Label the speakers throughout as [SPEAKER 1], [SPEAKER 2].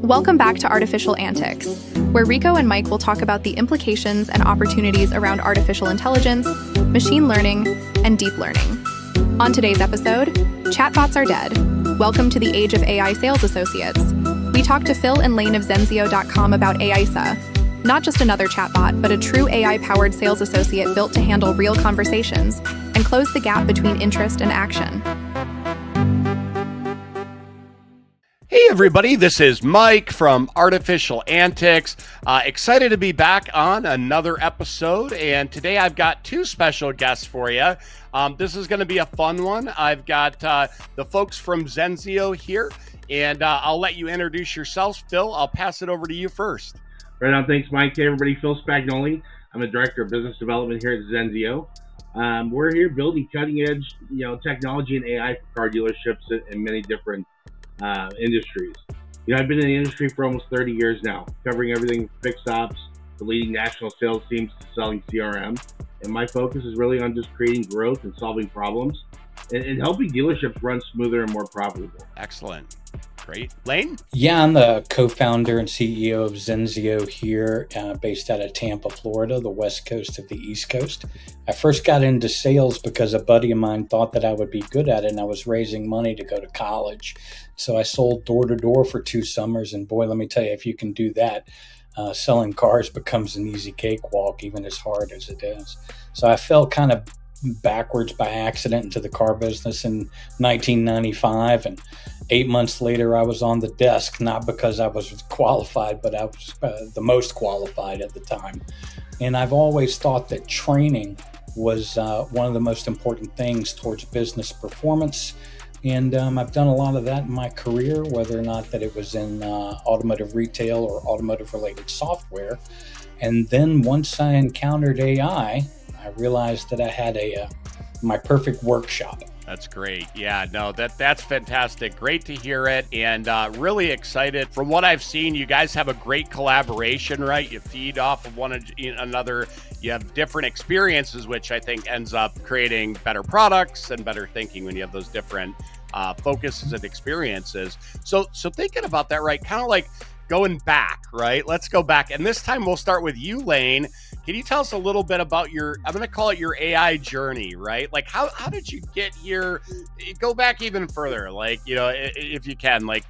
[SPEAKER 1] Welcome back to Artificial Antics, where Rico and Mike will talk about the implications and opportunities around artificial intelligence, machine learning, and deep learning. On today's episode, Chatbots are dead. Welcome to the age of AI sales associates. We talked to Phil and Lane of Zenzio.com about AISA, not just another chatbot, but a true AI-powered sales associate built to handle real conversations and close the gap between interest and action.
[SPEAKER 2] Hey everybody, this is Mike from Artificial Antics. Excited to be back on another episode, and today I've got two special guests for you. This is going to be a fun one. I've got the folks from Zenzio here, and I'll let you introduce yourselves. Phil, I'll pass it over to you first.
[SPEAKER 3] Right on, thanks Mike. Hey everybody, Phil Spagnoli. I'm the Director of Business Development here at Zenzio. We're here building cutting edge, technology and AI for car dealerships in many different industries. I've been in the industry for almost 30 years now, covering everything from fixed ops to leading national sales teams to selling CRMs. And my focus is really on just creating growth and solving problems and helping dealerships run smoother and more profitable.
[SPEAKER 2] Excellent. Great. Lane?
[SPEAKER 4] Yeah, I'm the co-founder and CEO of Zenzio here, based out of Tampa, Florida, the west coast of the East Coast. I first got into sales because a buddy of mine thought that I would be good at it, and I was raising money to go to college. So I sold door to door for 2 summers, and boy, let me tell you, if you can do that, selling cars becomes an easy cakewalk, even as hard as it is. So I fell kind of backwards by accident into the car business in 1995, and 8 months later I was on the desk, not because I was qualified, but I was the most qualified at the time. And I've always thought that training was one of the most important things towards business performance. And I've done a lot of that in my career, whether or not that it was in automotive retail or automotive related software. And then once I encountered AI, I realized that I had my perfect workshop.
[SPEAKER 2] That's great. Yeah, no, that's fantastic. Great to hear it, and really excited. From what I've seen, you guys have a great collaboration, right? You feed off of one another. You have different experiences, which I think ends up creating better products and better thinking when you have those different focuses and experiences. So thinking about that, right? Kind of like going back, right? Let's go back. And this time we'll start with you, Lane. Can you tell us a little bit about I'm going to call it your AI journey, right? Like how did you get here? Go back even further, like, if you can, like,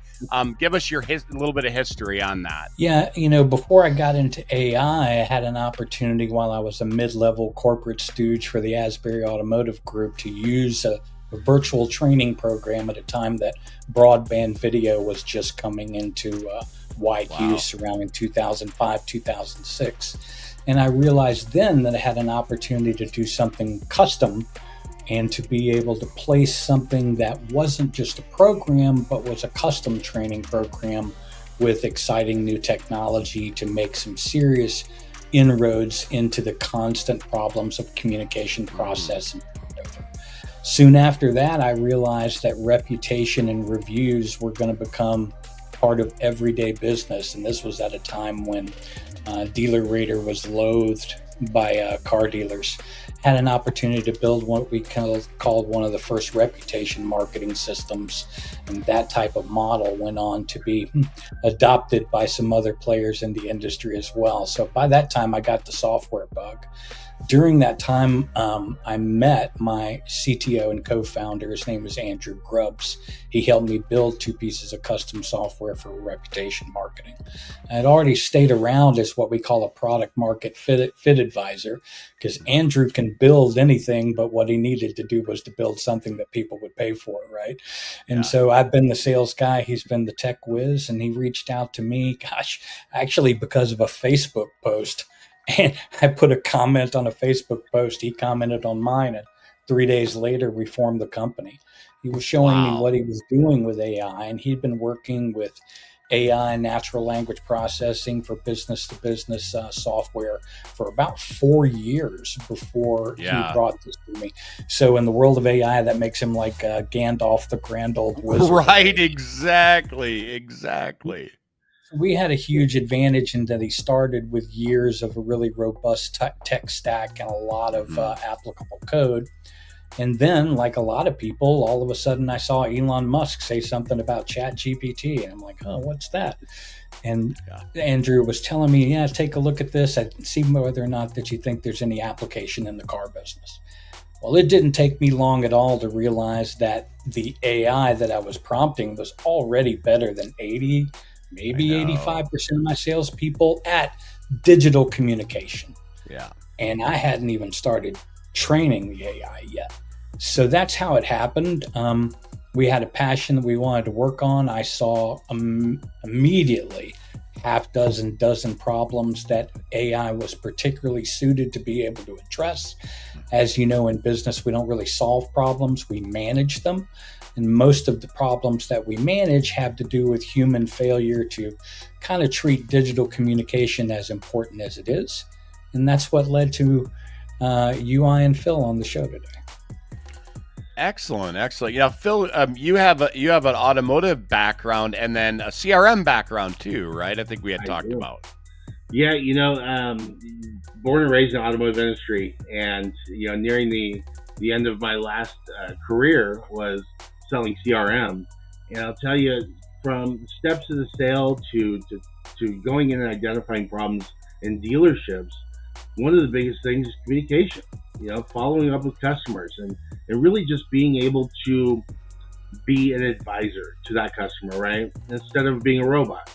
[SPEAKER 2] give us your a little bit of history on that.
[SPEAKER 4] Yeah, before I got into AI, I had an opportunity while I was a mid-level corporate stooge for the Asbury Automotive Group to use a virtual training program at a time that broadband video was just coming into wide use around in 2005, 2006. And I realized then that I had an opportunity to do something custom and to be able to place something that wasn't just a program, but was a custom training program with exciting new technology to make some serious inroads into the constant problems of communication process. Soon after that, I realized that reputation and reviews were going to become part of everyday business. And this was at a time when Dealer Rater was loathed by car dealers. Had an opportunity to build what we called one of the first reputation marketing systems. And that type of model went on to be adopted by some other players in the industry as well. So by that time, I got the software bug. During that time, I met my CTO and co-founder. His name was Andrew Grubbs. He helped me build 2 pieces of custom software for reputation marketing. I had already stayed around as what we call a product market fit advisor, because Andrew can build anything, but what he needed to do was to build something that people would pay for, right? And so I've been the sales guy. He's been the tech whiz, and he reached out to me, actually because of a Facebook post. And I put a comment on a Facebook post. He commented on mine, and 3 days later, we formed the company. He was showing me what he was doing with AI, and he'd been working with AI, natural language processing for business-to-business software for about 4 years before he brought this to me. So in the world of AI, that makes him like Gandalf, the grand old wizard.
[SPEAKER 2] Right, exactly.
[SPEAKER 4] We had a huge advantage in that he started with years of a really robust tech stack and a lot of applicable code. And then, like a lot of people, all of a sudden I saw Elon Musk say something about ChatGPT, and I'm like, oh, what's that? And Andrew was telling me, yeah, take a look at this and see whether or not that you think there's any application in the car business. Well, it didn't take me long at all to realize that the AI that I was prompting was already better than 80, maybe 85% of my salespeople at digital communication.
[SPEAKER 2] Yeah.
[SPEAKER 4] And I hadn't even started training the AI yet. So that's how it happened. We had a passion that we wanted to work on. I saw immediately dozen problems that AI was particularly suited to be able to address. As you know, in business, we don't really solve problems, we manage them. And most of the problems that we manage have to do with human failure to kind of treat digital communication as important as it is. And that's what led to you, I, and Phil on the show today.
[SPEAKER 2] Excellent. Yeah, Phil, you have an automotive background and then a CRM background too, right? I think we had talked about.
[SPEAKER 3] Yeah, born and raised in the automotive industry, and nearing the end of my last career was selling CRM. And I'll tell you, from steps of the sale to going in and identifying problems in dealerships, one of the biggest things is communication. Following up with customers and really just being able to be an advisor to that customer, right? Instead of being a robot.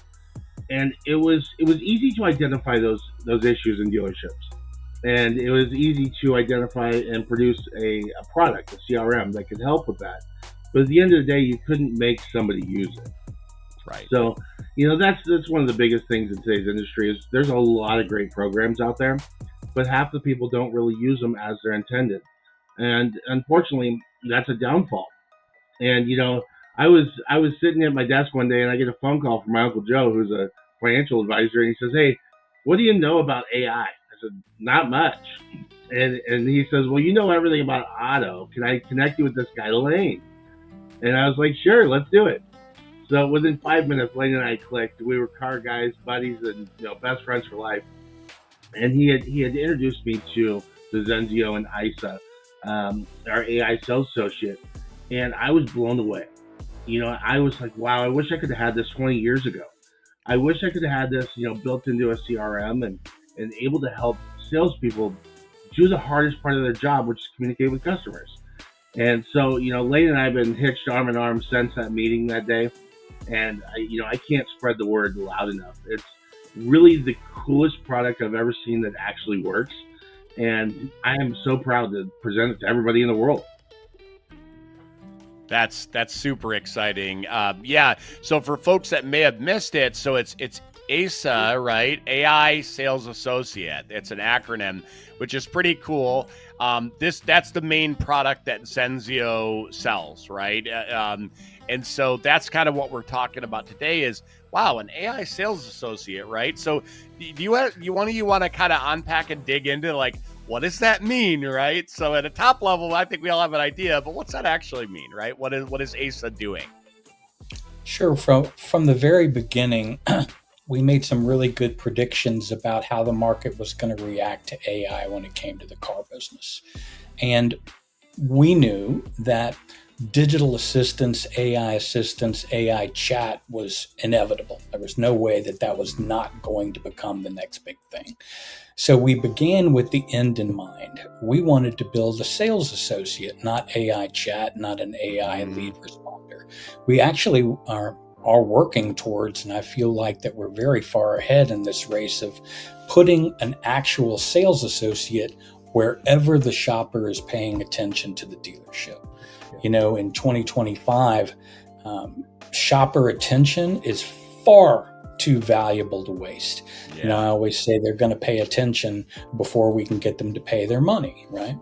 [SPEAKER 3] And it was easy to identify those issues in dealerships. And it was easy to identify and produce a product, a CRM that could help with that. But at the end of the day, you couldn't make somebody use it.
[SPEAKER 2] Right.
[SPEAKER 3] So, that's one of the biggest things in today's industry is there's a lot of great programs out there, but half the people don't really use them as they're intended. And unfortunately, that's a downfall. And, I was sitting at my desk one day and I get a phone call from my Uncle Joe, who's a financial advisor, and he says, "Hey, what do you know about AI?" I said, "Not much." And he says, "Well, you know everything about auto. Can I connect you with this guy, Lane?" And I was like, "Sure, let's do it." So within 5 minutes, Lane and I clicked. We were car guys, buddies, and best friends for life. And he had introduced me to the Zenzio and AISA, our AI sales associate, and I was blown away. I was like, wow, I wish I could have had this 20 years ago. I wish I could have had this, built into a CRM and able to help salespeople do the hardest part of their job, which is communicate with customers. And so, Lane and I have been hitched arm in arm since that meeting that day. And I can't spread the word loud enough. It's really the coolest product I've ever seen that actually works. And I am so proud to present it to everybody in the world.
[SPEAKER 2] That's super exciting. Yeah. So for folks that may have missed it, so it's AISA, right? AI Sales Associate. It's an acronym, which is pretty cool. That's the main product that Zenzio sells, right? And so that's kind of what we're talking about today is, wow, an AI sales associate, right? So do you want to kind of unpack and dig into like, what does that mean, right? So at a top level, I think we all have an idea, but what's that actually mean, right? What is AISA doing?
[SPEAKER 4] Sure. From the very beginning, we made some really good predictions about how the market was going to react to AI when it came to the car business. And we knew that digital assistance, AI chat was inevitable. There was no way that was not going to become the next big thing. So we began with the end in mind. We wanted to build a sales associate, not AI chat, not an AI lead responder. We actually are working towards, and I feel like that we're very far ahead in this race of putting an actual sales associate wherever the shopper is paying attention to the dealership. In 2025, shopper attention is far too valuable to waste.
[SPEAKER 2] Yeah.
[SPEAKER 4] I always say they're going to pay attention before we can get them to pay their money, right?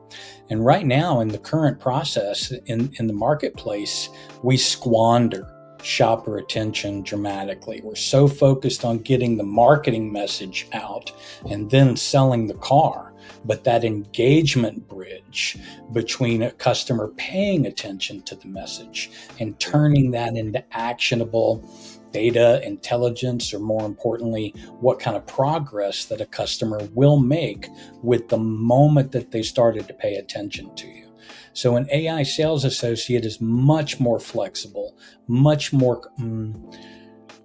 [SPEAKER 4] And right now in the current process in the marketplace, we squander shopper attention dramatically. We're so focused on getting the marketing message out and then selling the car. But that engagement bridge between a customer paying attention to the message and turning that into actionable data intelligence, or more importantly, what kind of progress that a customer will make with the moment that they started to pay attention to you. So an AI sales associate is much more flexible, much more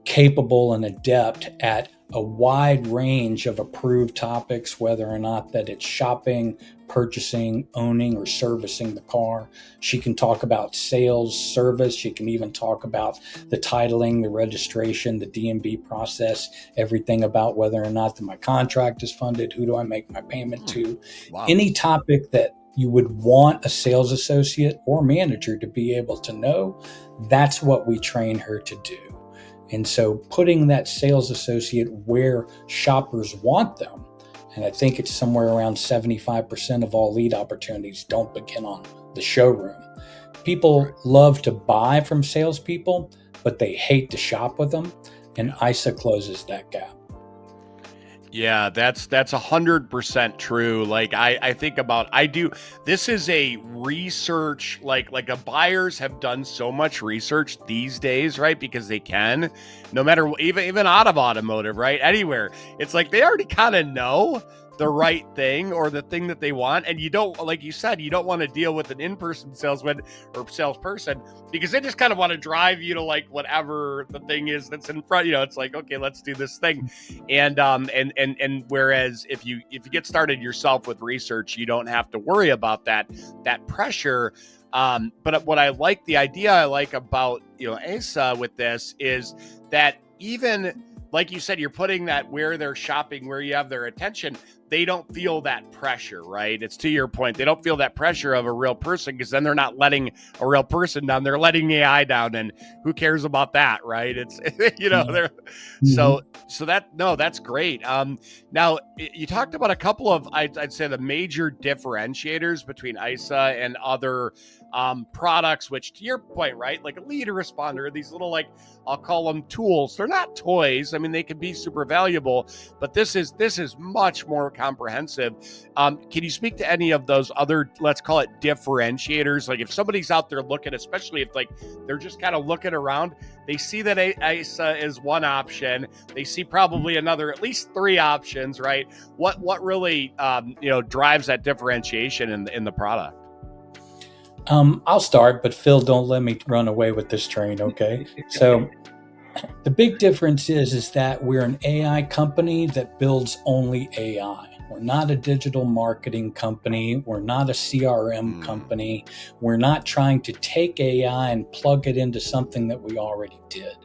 [SPEAKER 4] capable and adept at a wide range of approved topics, whether or not that it's shopping, purchasing, owning, or servicing the car. She can talk about sales, service. She can even talk about the titling, the registration, the DMV process, everything about whether or not my contract is funded, who do I make my payment to.
[SPEAKER 2] Wow.
[SPEAKER 4] Any topic that you would want a sales associate or manager to be able to know, that's what we train her to do. And so putting that sales associate where shoppers want them, and I think it's somewhere around 75% of all lead opportunities don't begin on the showroom. People love to buy from salespeople, but they hate to shop with them, and AISA closes that gap.
[SPEAKER 2] Yeah, that's 100% true. Like I think about, this is a research, like a buyers have done so much research these days, right? Because they can, no matter, even out of automotive, right? Anywhere. It's like they already kind of know the right thing or the thing that they want. And you don't, like you said, you don't want to deal with an in-person salesman or salesperson because they just kind of want to drive you to like whatever the thing is that's in front. It's like, okay, let's do this thing. And whereas if you get started yourself with research, you don't have to worry about that pressure. But what I like, the idea I like about, AISA with this is that even like you said, you're putting that where they're shopping, where you have their attention. They don't feel that pressure, right? It's to your point. They don't feel that pressure of a real person because then they're not letting a real person down. They're letting AI down, and who cares about that, right? It's they're so that's great. Now you talked about a couple of I'd say the major differentiators between AISA and other products, which to your point, right? Like a lead responder, these little, like, I'll call them tools. They're not toys. I mean, they can be super valuable, but this is much more comprehensive. Can you speak to any of those other, let's call it differentiators? Like if somebody's out there looking, especially if like they're just kind of looking around, they see that AISA is one option. They see probably another, at least three options, right? What really drives that differentiation in the product?
[SPEAKER 4] I'll start, but Phil, don't let me run away with this train, okay? So the big difference is that we're an AI company that builds only AI. We're not a digital marketing company. We're not a CRM company. We're not trying to take AI and plug it into something that we already did.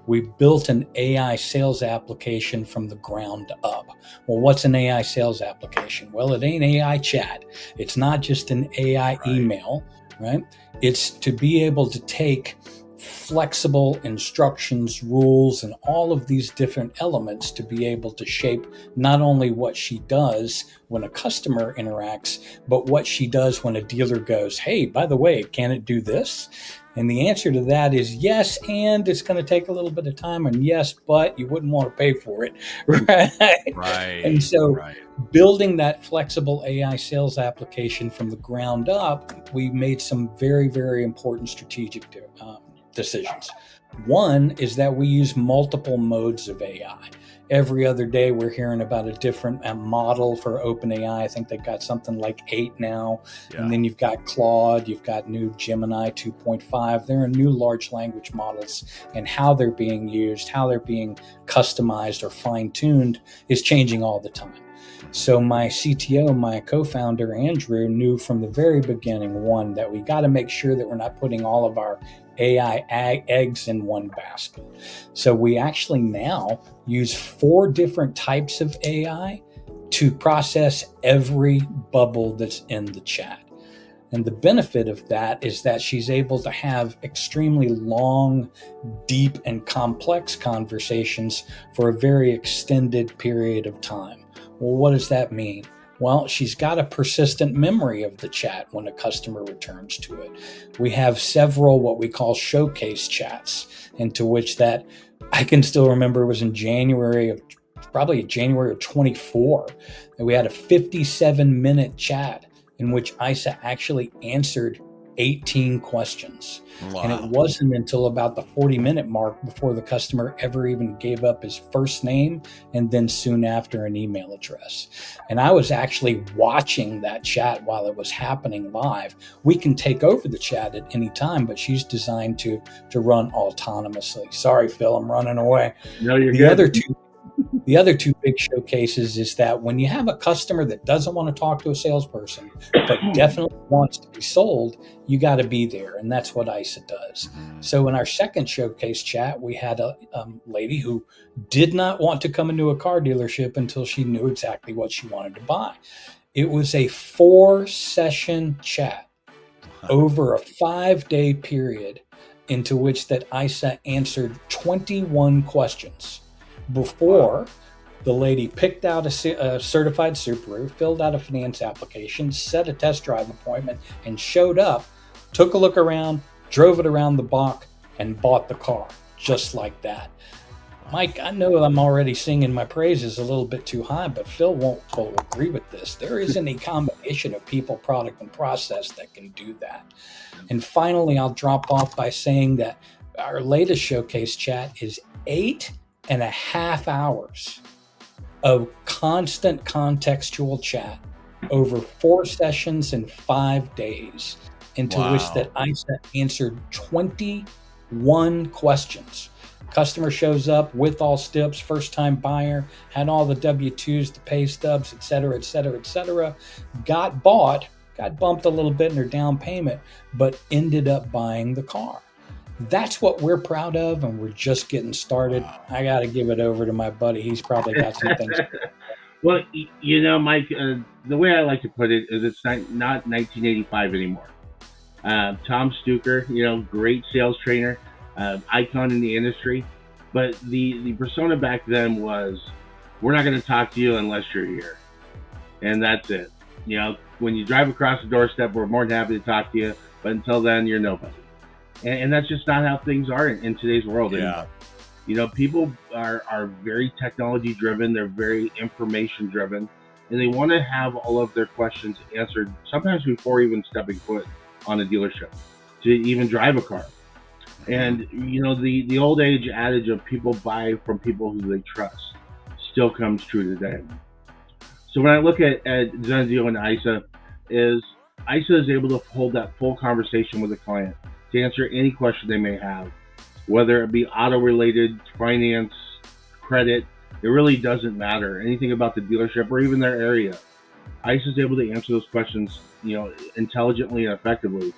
[SPEAKER 4] We built an AI sales application from the ground up. Well, what's an AI sales application? Well, it ain't AI chat. It's not just an AI email, right? It's to be able to take flexible instructions, rules, and all of these different elements to be able to shape not only what she does when a customer interacts, but what she does when a dealer goes, hey, by the way, can it do this? And the answer to that is yes, and it's going to take a little bit of time, and yes, but you wouldn't want to pay for it, right?
[SPEAKER 2] Right.
[SPEAKER 4] And so building that flexible AI sales application from the ground up, we made some very, very important strategic decisions. One is that we use multiple modes of AI. Every other day, we're hearing about a different model for OpenAI. I think they've got something like 8 now. Yeah. And then you've got Claude, you've got new Gemini 2.5. There are new large language models, and how they're being used, how they're being customized or fine-tuned is changing all the time. So my CTO, my co-founder, Andrew, knew from the very beginning, one, that we got to make sure that we're not putting all of our AI eggs in one basket. So we actually now use 4 different types of AI to process every bubble that's in the chat. And the benefit of that is that she's able to have extremely long, deep, and complex conversations for a very extended period of time. Well, what does that mean? Well, she's got a persistent memory of the chat when a customer returns to it. We have several what we call showcase chats, into which that I can still remember was in January of 24, that we had a 57-minute chat in which AISA actually answered 18 questions.
[SPEAKER 2] Wow.
[SPEAKER 4] And it wasn't until about the 40-minute mark before the customer ever even gave up his first name and then soon after an email address. And I was actually watching that chat while it was happening live. We can take over the chat at any time, but she's designed to run autonomously. Sorry, Phil, I'm running away.
[SPEAKER 3] No, you're
[SPEAKER 4] The
[SPEAKER 3] good.
[SPEAKER 4] The other two big showcases is that when you have a customer that doesn't want to talk to a salesperson, but definitely wants to be sold, you got to be there. And that's what AISA does. So in our second showcase chat, we had a lady who did not want to come into a car dealership until she knew exactly what she wanted to buy. It was a 4-session chat over a 5-day period into which that AISA answered 21 questions. Before the lady picked out a certified Subaru, filled out a finance application, set a test drive appointment, and showed up, took a look around, drove it around the block, and bought the car just like that. Mike, I know I'm already singing my praises a little bit too high, but Phil will agree with this. There isn't a combination of people, product, and process that can do that. And finally, I'll drop off by saying that our latest showcase chat is 8.5 hours of constant contextual chat over 4 sessions in 5 days, into which that AISA answered 21 questions. Customer shows up with all steps, first-time buyer, had all the W-2s, the pay stubs, et cetera, got bought, got bumped a little bit in her down payment, but ended up buying the car. That's what we're proud of, and we're just getting started. I got to give it over to my buddy. He's probably got some things.
[SPEAKER 3] Well, Mike, the way I like to put it is it's not 1985 anymore. Tom Stuker, great sales trainer, icon in the industry. But the persona back then was, we're not going to talk to you unless you're here. And that's it. When you drive across the doorstep, we're more than happy to talk to you. But until then, you're nobody. And that's just not how things are in today's world anymore. People are very technology driven. They're very information driven. And they want to have all of their questions answered sometimes before even stepping foot on a dealership to even drive a car. And, the old age adage of people buy from people who they trust still comes true today. So when I look at Zenzio and AISA is able to hold that full conversation with the client to answer any question they may have, whether it be auto-related, finance, credit. It really doesn't matter. Anything about the dealership or even their area. AISA is able to answer those questions, intelligently and effectively.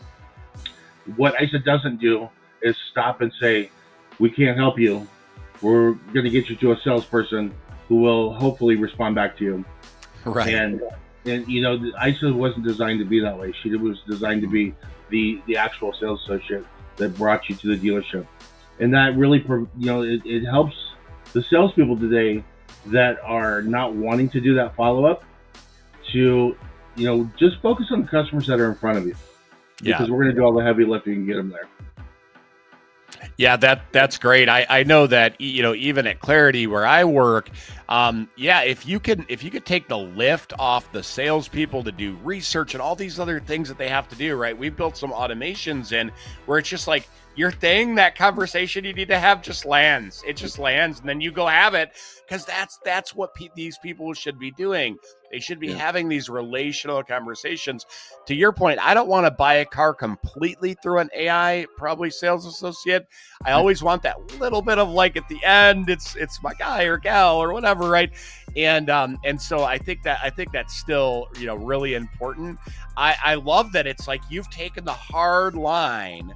[SPEAKER 3] What AISA doesn't do is stop and say, we can't help you. We're going to get you to a salesperson who will hopefully respond back to you.
[SPEAKER 2] Right.
[SPEAKER 3] And AISA wasn't designed to be that way. She was designed to be the actual sales associate that brought you to the dealership. And that really, it helps the salespeople today that are not wanting to do that follow-up to, just focus on the customers that are in front of you. Because we're going to do all the heavy lifting and get them there.
[SPEAKER 2] Yeah, that's great. I know that, even at Clarity where I work, if you could take the lift off the salespeople to do research and all these other things that they have to do, right? We've built some automations in where it's just like your thing, that conversation you need to have just lands. It just lands, and then you go have it, because that's what these people should be doing. They should be having these relational conversations. To your point, I don't want to buy a car completely through an AI, probably sales associate. I always want that little bit of like at the end, it's my guy or gal or whatever, right? And so I think that's still really important. I love that it's like you've taken the hard line.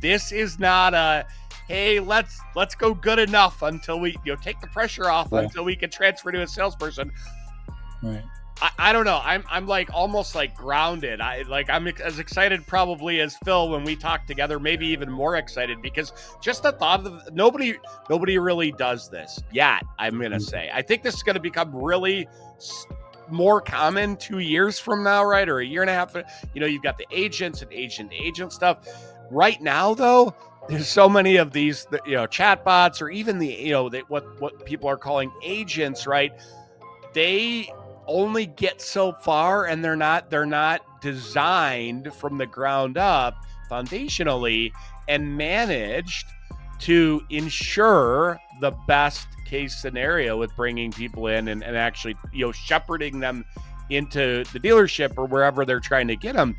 [SPEAKER 2] This is not a, hey, let's go good enough until we take the pressure off until we can transfer to a salesperson.
[SPEAKER 4] Right.
[SPEAKER 2] I don't know. I'm like almost like grounded. I'm as excited probably as Phil when we talk together, maybe even more excited, because just the thought of nobody really does this yet. I'm going to say, I think this is going to become really more common 2 years from now, right? Or a year and a half. You've got the agents and agent stuff. Right now, though, there's so many of these, chatbots, or even what people are calling agents, right? They only get so far, and they're not designed from the ground up foundationally and managed to ensure the best case scenario with bringing people in and actually, shepherding them into the dealership or wherever they're trying to get them.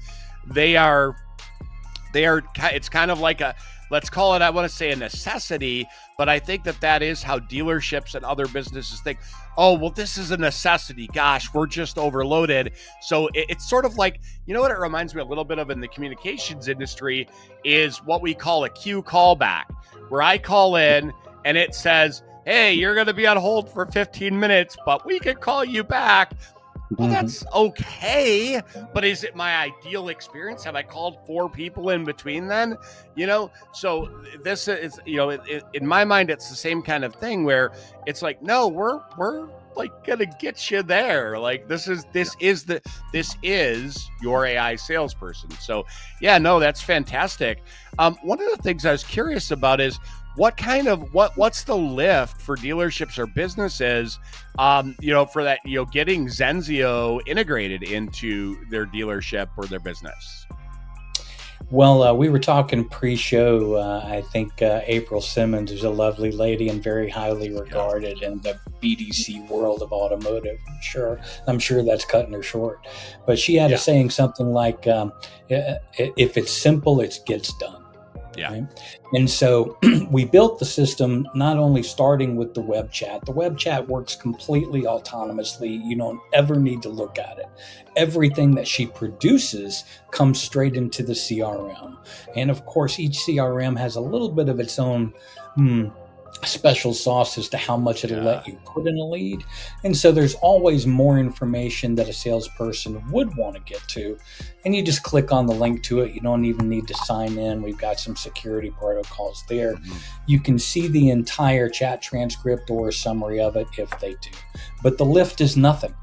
[SPEAKER 2] It's kind of like let's call it, I want to say a necessity, but I think that is how dealerships and other businesses think, oh, well, this is a necessity. Gosh, we're just overloaded. So it's sort of like, what it reminds me a little bit of in the communications industry is what we call a queue callback, where I call in and it says, hey, you're going to be on hold for 15 minutes, but we can call you back. Well, that's okay, but is it my ideal experience? Have I called 4 people in between then? So this is, in my mind, it's the same kind of thing where it's like, no, we're like gonna get you there. Like this is your AI salesperson. So yeah, no, that's fantastic. One of the things I was curious about is what's the lift for dealerships or businesses, for that, getting Zenzio integrated into their dealership or their business?
[SPEAKER 4] Well, we were talking pre-show. I think April Simmons is a lovely lady and very highly regarded in the BDC world of automotive. I'm sure that's cutting her short. But she had a saying something like, if it's simple, it gets done.
[SPEAKER 2] Yeah.
[SPEAKER 4] Right? And so we built the system not only starting with the web chat. The web chat works completely autonomously. You don't ever need to look at it. Everything that she produces comes straight into the CRM. And of course, each CRM has a little bit of its own special sauce as to how much it'll let you put in a lead. And so there's always more information that a salesperson would want to get to. And you just click on the link to it. You don't even need to sign in. We've got some security protocols there. You can see the entire chat transcript or a summary of it if they do. But the lift is nothing.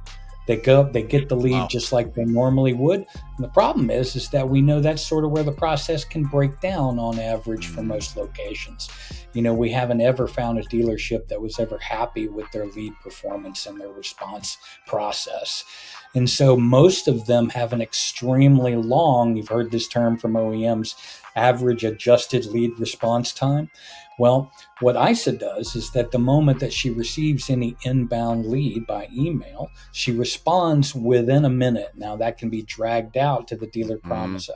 [SPEAKER 4] They go up, they get the lead just like they normally would. And the problem is that we know that's sort of where the process can break down on average for most locations. We haven't ever found a dealership that was ever happy with their lead performance and their response process. And so most of them have an extremely long, you've heard this term from OEMs, average adjusted lead response time. Well, what AISA does is that the moment that she receives any inbound lead by email, she responds within a minute. Now that can be dragged out to the dealer process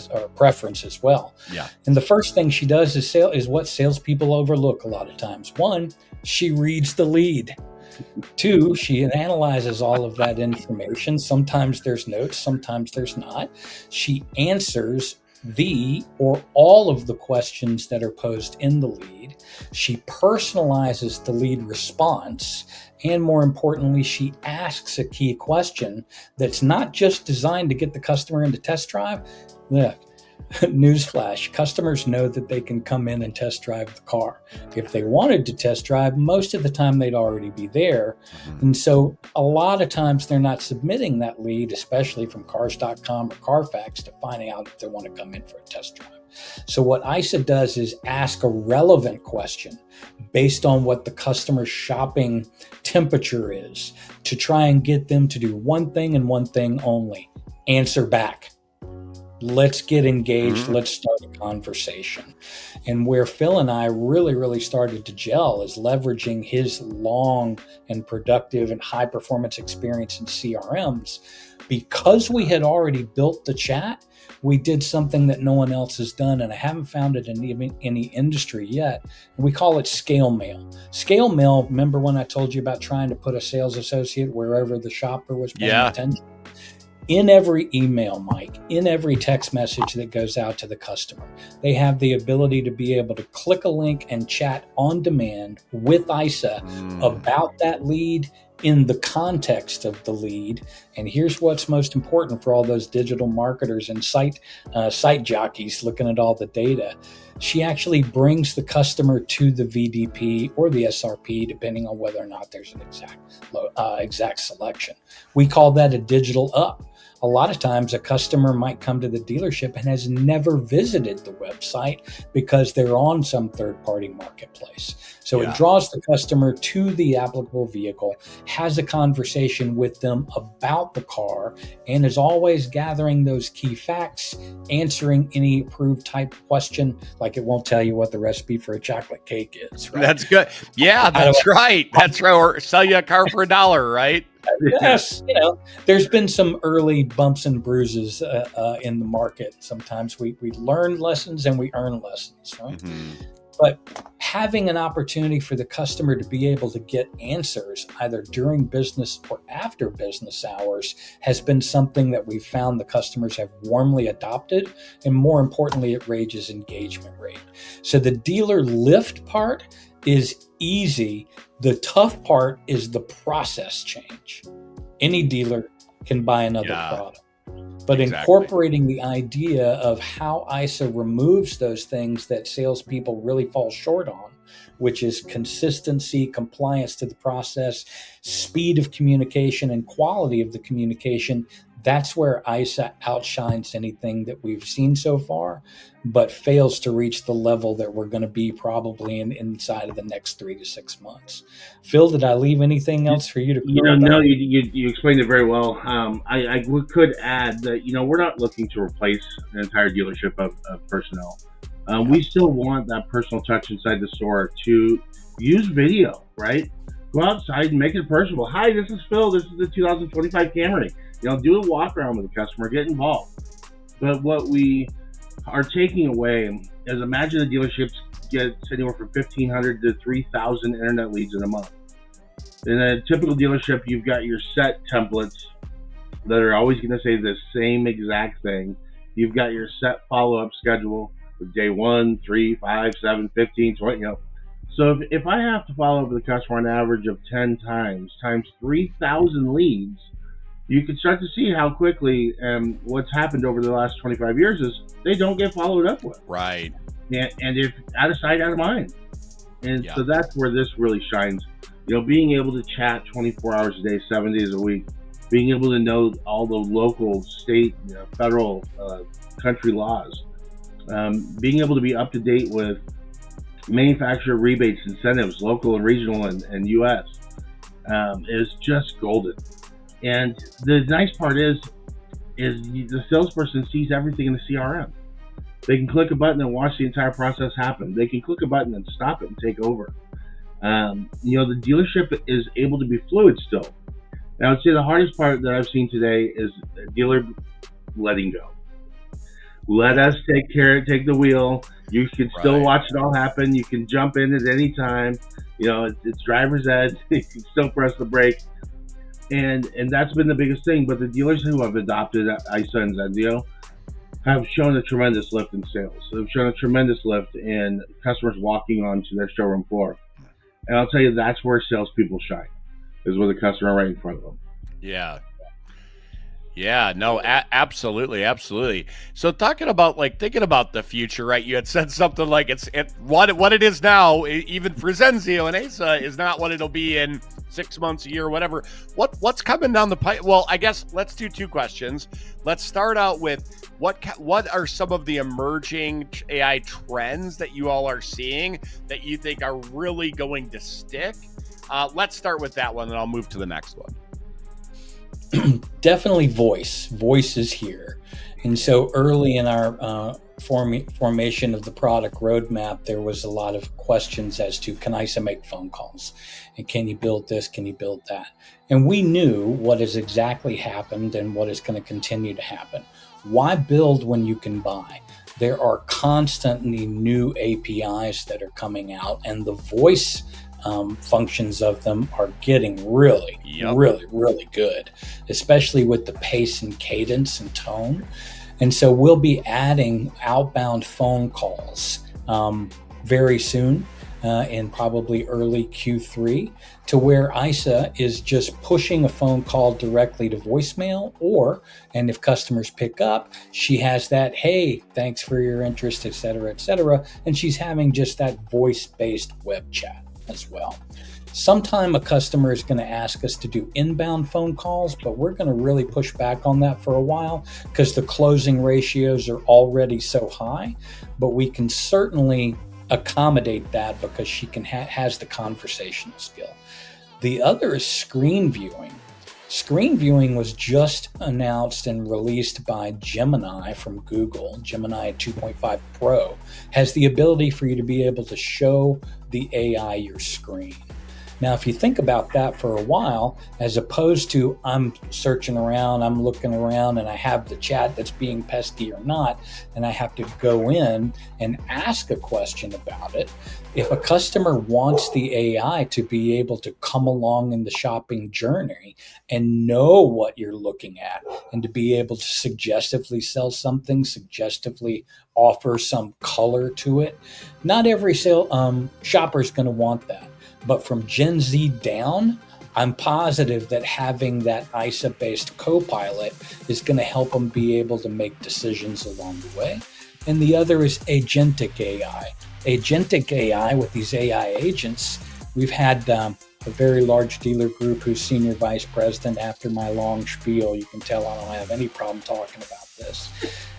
[SPEAKER 4] or preference as well.
[SPEAKER 2] Yeah.
[SPEAKER 4] And the first thing she does is what salespeople overlook a lot of times. 1, she reads the lead. 2, she analyzes all of that information. Sometimes there's notes, sometimes there's not. She answers the or all of the questions that are posed in the lead. She personalizes the lead response. And more importantly, she asks a key question that's not just designed to get the customer into test drive. Look, newsflash, customers know that they can come in and test drive the car. If they wanted to test drive, most of the time they'd already be there. And so a lot of times they're not submitting that lead, especially from cars.com or Carfax, to find out if they want to come in for a test drive. So what AISA does is ask a relevant question based on what the customer's shopping temperature is to try and get them to do one thing and one thing only: answer back. Let's get engaged. Let's start a conversation. And where Phil and I really started to gel is leveraging his long and productive and high performance experience in CRMs. Because we had already built the chat, we did something that no one else has done, and I haven't found it in any industry yet. We call it scale mail. Scale mail, remember when I told you about trying to put a sales associate wherever the shopper was paying attention? In every email, Mike, in every text message that goes out to the customer, they have the ability to be able to click a link and chat on demand with AISA about that lead in the context of the lead. And here's what's most important for all those digital marketers and site jockeys looking at all the data. she actually brings the customer to the VDP or the SRP, depending on whether or not there's an exact selection. We call that a digital up. A lot of times a customer might come to the dealership and has never visited the website because they're on some third-party marketplace. So it draws the customer to the applicable vehicle, has a conversation with them about the car, and is always gathering those key facts, answering any approved type question, like it won't tell you what the recipe for a chocolate cake is. Right?
[SPEAKER 2] That's good. Yeah, that's right. That's right. Or sell you a car for $1, right?
[SPEAKER 4] Yes, there's been some early bumps and bruises in the market. Sometimes we learn lessons and we earn lessons, right? Mm-hmm. But having an opportunity for the customer to be able to get answers either during business or after business hours has been something that we've found the customers have warmly adopted, and more importantly, it raises engagement rate. So the dealer lift part is easy. The tough part is the process change. Any dealer can buy another product. But incorporating the idea of how AISA removes those things that salespeople really fall short on, which is consistency, compliance to the process, speed of communication, and quality of the communication, that's where AISA outshines anything that we've seen so far, but fails to reach the level that we're going to be probably inside of the next 3 to 6 months. Phil, did I leave anything else for you to?
[SPEAKER 3] No, you explained it very well. I could add that we're not looking to replace an entire dealership of personnel. We still want that personal touch inside the store to use video, right? Go outside and make it personable. Hi, this is Phil. This is the 2025 Camry. Do a walk around with the customer, get involved. But what we are taking away is, imagine the dealerships get anywhere from 1,500 to 3,000 internet leads in a month. In a typical dealership, you've got your set templates that are always going to say the same exact thing. You've got your set follow-up schedule with day 1, 3, 5, 7, 15, 20, So if I have to follow up with a customer on an average of 10 times 3,000 leads, you can start to see how quickly what's happened over the last 25 years is they don't get followed up with.
[SPEAKER 2] Right.
[SPEAKER 3] And if out of sight, out of mind. And so that's where this really shines. Being able to chat 24 hours a day, 7 days a week, being able to know all the local, state, federal, country laws, being able to be up to date with manufacturer rebates, incentives, local and regional and U.S. Is just golden. And the nice part is the salesperson sees everything in the CRM. They can click a button and watch the entire process happen. They can click a button and stop it and take over. The dealership is able to be fluid still. And I would say the hardest part that I've seen today is a dealer letting go. Let us take the wheel. You can still watch it all happen. You can jump in at any time. It's driver's ed. You can still press the brake. And that's been the biggest thing. But the dealers who have adopted AISA and Zenzio have shown a tremendous lift in sales. They've shown a tremendous lift in customers walking onto their showroom floor. And I'll tell you, that's where salespeople shine, is with a customer right in front of them.
[SPEAKER 2] Yeah. Yeah, no, absolutely. So thinking about the future, right? You had said something like what it is now, even for Zenzio and AISA, is not what it'll be in 6 months, a year, whatever. What's coming down the pipe? Well, I guess let's do 2 questions. Let's start out with what are some of the emerging AI trends that you all are seeing that you think are really going to stick? Let's start with that one, and I'll move to the next one.
[SPEAKER 4] Definitely voice is here. And so early in our formation of the product roadmap, there was a lot of questions as to, can AISA make phone calls? And can you build this? Can you build that? And we knew what has exactly happened and what is going to continue to happen. Why build when you can buy? There are constantly new APIs that are coming out, and the voice functions of them are getting really good, especially with the pace and cadence and tone. And so we'll be adding outbound phone calls very soon. in probably early Q3, to where AISA is just pushing a phone call directly to voicemail, and if customers pick up, she has that, hey, thanks for your interest, et cetera, and she's having just that voice-based web chat as well. Sometime a customer is going to ask us to do inbound phone calls, but we're going to really push back on that for a while because the closing ratios are already so high, but we can certainly accommodate that because she can has the conversational skill. The other is screen viewing. Screen viewing was just announced and released by Gemini from Google. Gemini 2.5 Pro has the ability for you to be able to show the AI your screen. Now, if you think about that for a while, as opposed to I'm searching around, I'm looking around, and I have the chat that's being pesky or not, and I have to go in and ask a question about it. If a customer wants the AI to be able to come along in the shopping journey and know what you're looking at, and to be able to suggestively sell something, suggestively offer some color to it, not every shopper is going to want that. But from Gen Z down, I'm positive that having that AISA-based co-pilot is going to help them be able to make decisions along the way. And the other is Agentic AI. Agentic AI, with these AI agents, we've had a very large dealer group who's senior vice president. After my long spiel, you can tell I don't have any problem talking about this.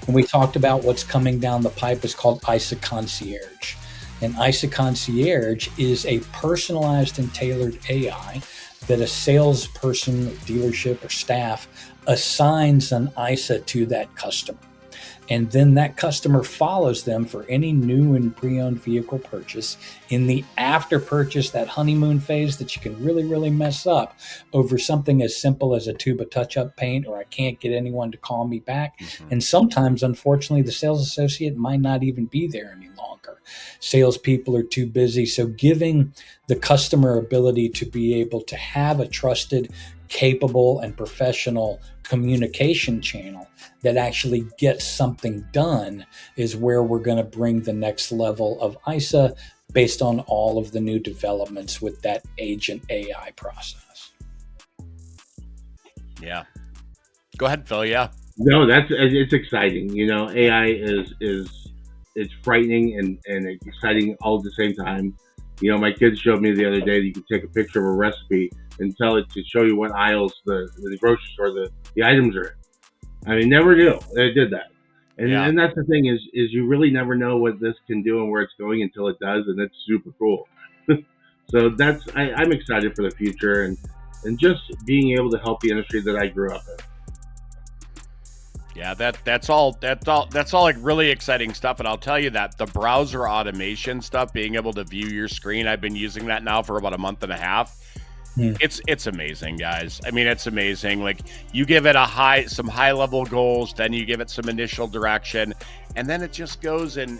[SPEAKER 4] And we talked about what's coming down the pipe is called AISA Concierge. And AISA Concierge is a personalized and tailored AI that a salesperson, dealership, or staff assigns an AISA to that customer. And then that customer follows them for any new and pre-owned vehicle purchase. In the after purchase, that honeymoon phase that you can really, really mess up over something as simple as a tube of touch-up paint, or I can't get anyone to call me back. Mm-hmm. And sometimes, unfortunately, the sales associate might not even be there any longer. Salespeople are too busy. So giving the customer ability to be able to have a trusted, capable, and professional communication channel that actually gets something done is where we're going to bring the next level of AISA based on all of the new developments with that agent AI process.
[SPEAKER 2] Yeah. Go ahead, Phil. Yeah.
[SPEAKER 3] No, it's exciting. You know, AI is it's frightening and exciting all at the same time. You know, my kids showed me the other day that you can take a picture of a recipe and tell it to show you what aisles the grocery store the items are in. I mean, never knew they did that. And that's the thing is you really never know what this can do and where it's going until it does, and it's super cool. So I'm excited for the future and just being able to help the industry that I grew up in.
[SPEAKER 2] Yeah, that's all like really exciting stuff. And I'll tell you that the browser automation stuff, being able to view your screen, I've been using that now for about a month and a half. It's amazing, guys. I mean, it's amazing. Like, you give it some high level goals, then you give it some initial direction, and then it just goes and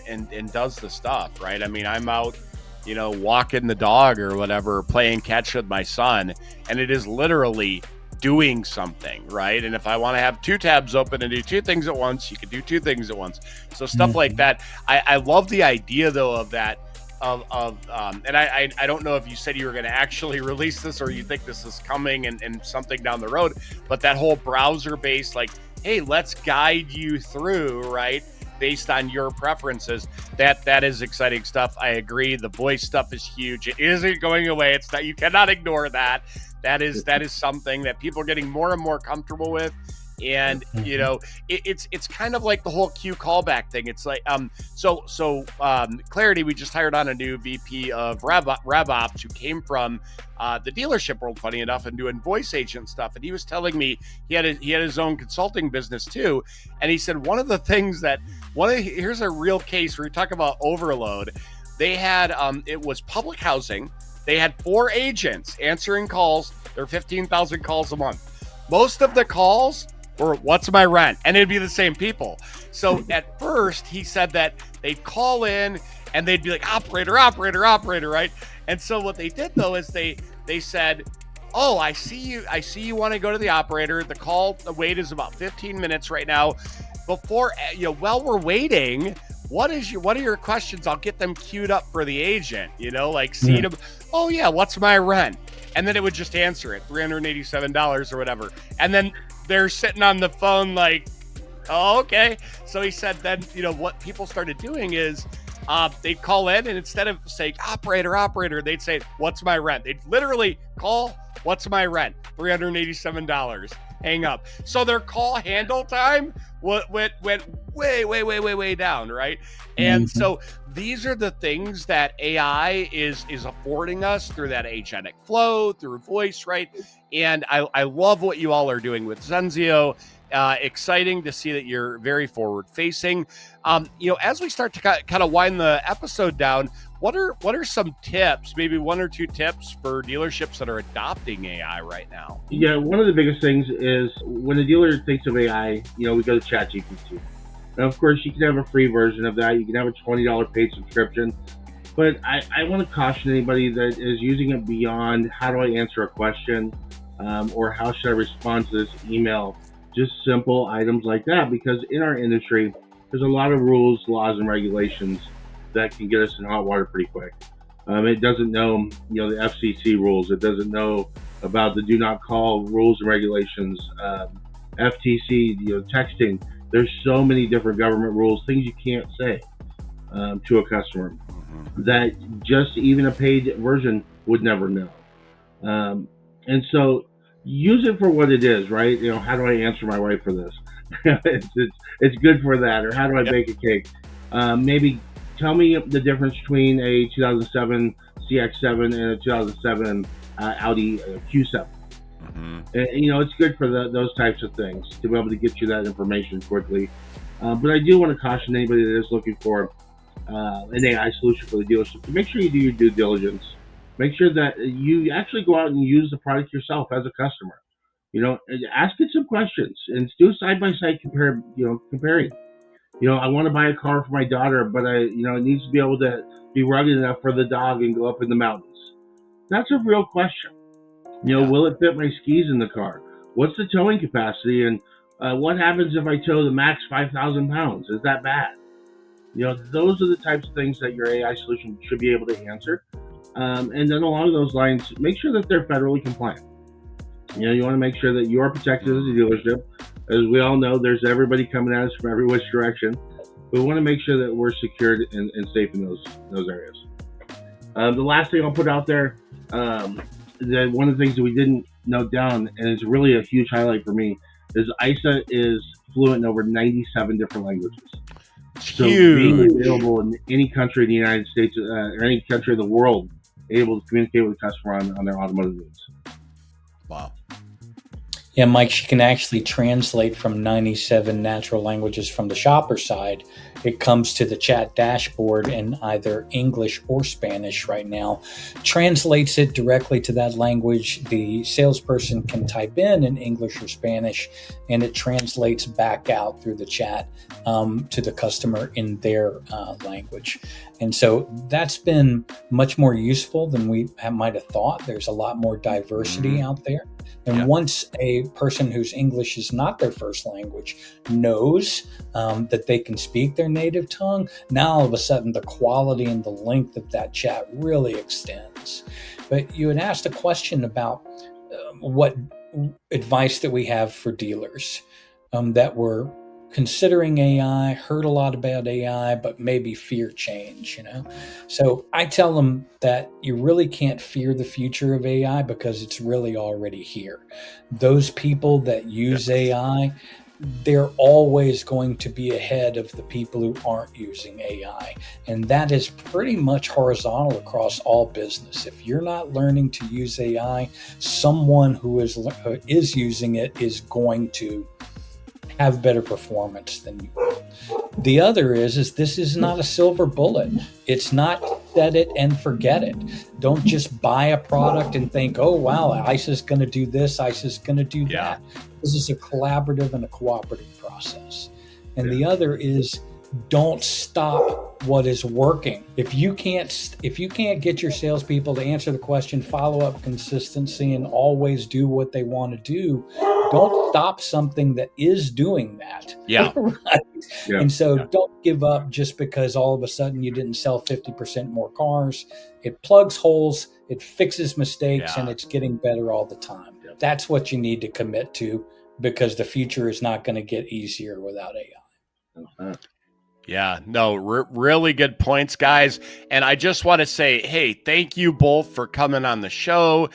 [SPEAKER 2] does the stuff, right? I mean, I'm out, walking the dog or whatever, playing catch with my son, and it is literally doing something, right? And if I want to have two tabs open and do two things at once, you can do two things at once. So stuff like that. I love the idea though of that. And I don't know if you said you were going to actually release this or you think this is coming and something down the road, but that whole browser based, like, hey, let's guide you through, right, based on your preferences. That is exciting stuff. I agree. The voice stuff is huge. It isn't going away. It's not, you cannot ignore that. That is something that people are getting more and more comfortable with. And, it's kind of like the whole Q callback thing. It's like, Clarity, we just hired on a new VP of RevOps who came from the dealership world, funny enough, and doing voice agent stuff. And he was telling me he had his own consulting business too. And he said, one of the things here's a real case where you talk about overload. They had, it was public housing. They had 4 agents answering calls. There are 15,000 calls a month. Most of the calls were, what's my rent? And it'd be the same people. So at first he said that they'd call in and they'd be like, operator, right? And so what they did though is they said, oh, I see you want to go to the operator. The wait is about 15 minutes right now. While we're waiting, what are your questions? I'll get them queued up for the agent, like seeing them. Oh yeah, what's my rent? And then it would just answer it, $387 or whatever. And then they're sitting on the phone like, oh, okay. So he said then, what people started doing is they'd call in, and instead of saying operator, they'd say, what's my rent? They'd literally call, what's my rent? $387. Hang up. So their call handle time went way down, right? And so these are the things that AI is affording us through that agentic flow, through voice, right? And I love what you all are doing with Zenzio. Exciting to see that you're very forward facing. As we start to kind of wind the episode down, what are some tips, maybe one or two tips for dealerships that are adopting AI right now?
[SPEAKER 3] Yeah, one of the biggest things is when a dealer thinks of AI, we go to ChatGPT. Now, of course, you can have a free version of that. You can have a $20 paid subscription. But I want to caution anybody that is using it beyond how do I answer a question or how should I respond to this email, just simple items like that. Because in our industry, there's a lot of rules, laws, and regulations that can get us in hot water pretty quick. It doesn't know, the FCC rules. It doesn't know about the do not call rules and regulations, FTC, texting. There's so many different government rules, things you can't say to a customer that just even a paid version would never know. And so use it for what it is, right? How do I answer my wife for this? it's good for that. Or how do I bake a cake? Maybe tell me the difference between a 2007 CX-7 and a 2007 Audi Q7. And, it's good for those types of things to be able to get you that information quickly. But I do want to caution anybody that is looking for an AI solution for the dealership to make sure you do your due diligence. Make sure that you actually go out and use the product yourself as a customer. Ask it some questions and do side-by-side comparing. I want to buy a car for my daughter, but it needs to be able to be rugged enough for the dog and go up in the mountains. That's a real question. Will it fit my skis in the car? What's the towing capacity? And what happens if I tow the max 5,000 pounds? Is that bad? Those are the types of things that your AI solution should be able to answer. And then along those lines, make sure that they're federally compliant. You want to make sure that you are protected as a dealership. As we all know, there's everybody coming at us from every which direction. But we want to make sure that we're secured and safe in those areas. The last thing I'll put out there, that one of the things that we didn't note down, and it's really a huge highlight for me, is AISA is fluent in over 97 different languages. So being available in any country in the United States or any country in the world, able to communicate with the customer on their automotive needs.
[SPEAKER 2] Wow.
[SPEAKER 4] Yeah, Mike, she can actually translate from 97 natural languages from the shopper side. It comes to the chat dashboard in either English or Spanish right now, translates it directly to that language. The salesperson can type in English or Spanish, and it translates back out through the chat to the customer in their language. And so that's been much more useful than we might have thought. There's a lot more diversity out there. And once a person whose English is not their first language knows that they can speak their native tongue, now all of a sudden the quality and the length of that chat really extends. But you had asked a question about what advice that we have for dealers that were considering AI, heard a lot about AI, but maybe fear change, So I tell them that you really can't fear the future of AI because it's really already here. Those people that use AI, they're always going to be ahead of the people who aren't using AI. And that is pretty much horizontal across all business. If you're not learning to use AI, someone who is using it is going to have better performance than you will. The other is this is not a silver bullet. It's not set it and forget it. Don't just buy a product and think, oh, wow, AISA is going to do this, AISA is going to do that. This is a collaborative and a cooperative process. And the other is don't stop what is working. If you can't get your salespeople to answer the question, follow up consistency, and always do what they want to do, don't stop something that is doing that.
[SPEAKER 2] Yeah.
[SPEAKER 4] Right?
[SPEAKER 3] Yeah.
[SPEAKER 4] And so don't give up just because all of a sudden you didn't sell 50% more cars. It plugs holes, it fixes mistakes, and it's getting better all the time.
[SPEAKER 3] Yeah.
[SPEAKER 4] That's what you need to commit to, because the future is not going to get easier without AI.
[SPEAKER 2] Yeah, no, really good points, guys. And I just want to say, hey, thank you both for coming on the show.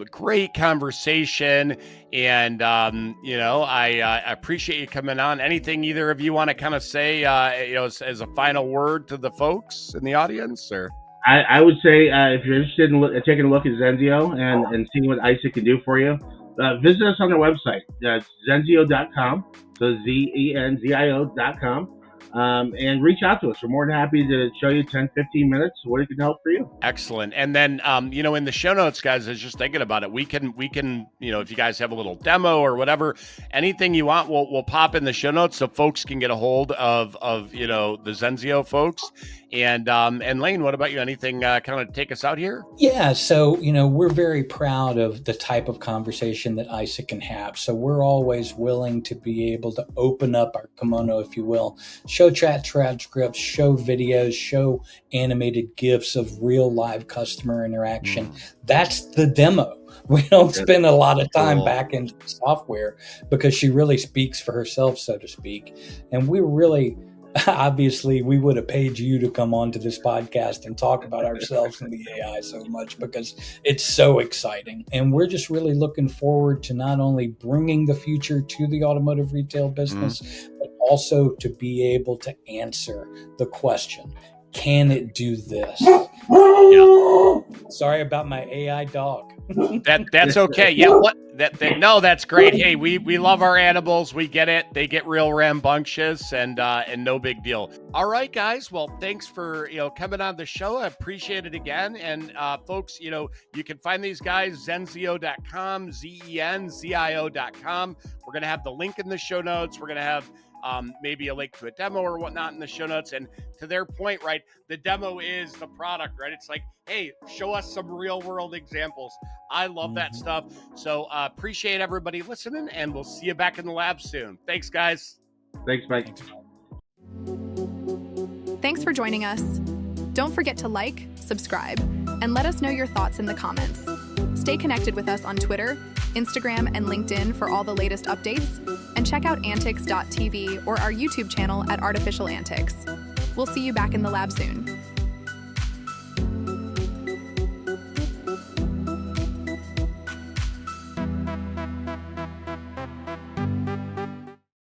[SPEAKER 2] Great conversation. And, I appreciate you coming on. Anything either of you want to kind of say, as a final word to the folks in the audience? Or
[SPEAKER 3] I would say if you're interested in taking a look at Zenzio and seeing what AISA can do for you, visit us on their website. That's Zenzio.com. So Zenzio.com. And reach out to us. We're more than happy to show you 10, 15 minutes what it can help for you.
[SPEAKER 2] Excellent. And then, in the show notes, guys, I was just thinking about it. We can, if you guys have a little demo or whatever, anything you want, we'll pop in the show notes so folks can get a hold of the Zenzio folks. And Lane, what about you? Anything kind of take us out here?
[SPEAKER 4] Yeah. So, we're very proud of the type of conversation that AISA can have. So we're always willing to be able to open up our kimono, if you will, show chat transcripts, show videos, show animated GIFs of real live customer interaction. That's the demo. We don't spend a lot of time back in software because she really speaks for herself, so to speak. And we really, obviously, we would have paid you to come onto this podcast and talk about ourselves and the AI so much because it's so exciting. And we're just really looking forward to not only bringing the future to the automotive retail business, but also to be able to answer the question, can it do this? Yeah. Sorry about my AI dog.
[SPEAKER 2] That's okay. Yeah. No, that's great. Hey, we love our animals. We get it. They get real rambunctious and no big deal. All right, guys. Well, thanks for, coming on the show. I appreciate it again. And folks, you can find these guys, Zenzio.com, Zenzio.com. We're going to have the link in the show notes. We're going to have maybe a link to a demo or whatnot in the show notes. And to their point, right, the demo is the product, right? It's like, hey, show us some real world examples. I love that stuff. So appreciate everybody listening, and we'll see you back in the lab soon. Thanks, guys.
[SPEAKER 3] Thanks, Mike.
[SPEAKER 1] Thanks for joining us. Don't forget to like, subscribe, and let us know your thoughts in the comments. Stay connected with us on Twitter, Instagram, and LinkedIn for all the latest updates, and check out antics.tv or our YouTube channel at Artificial Antics. We'll see you back in the lab soon.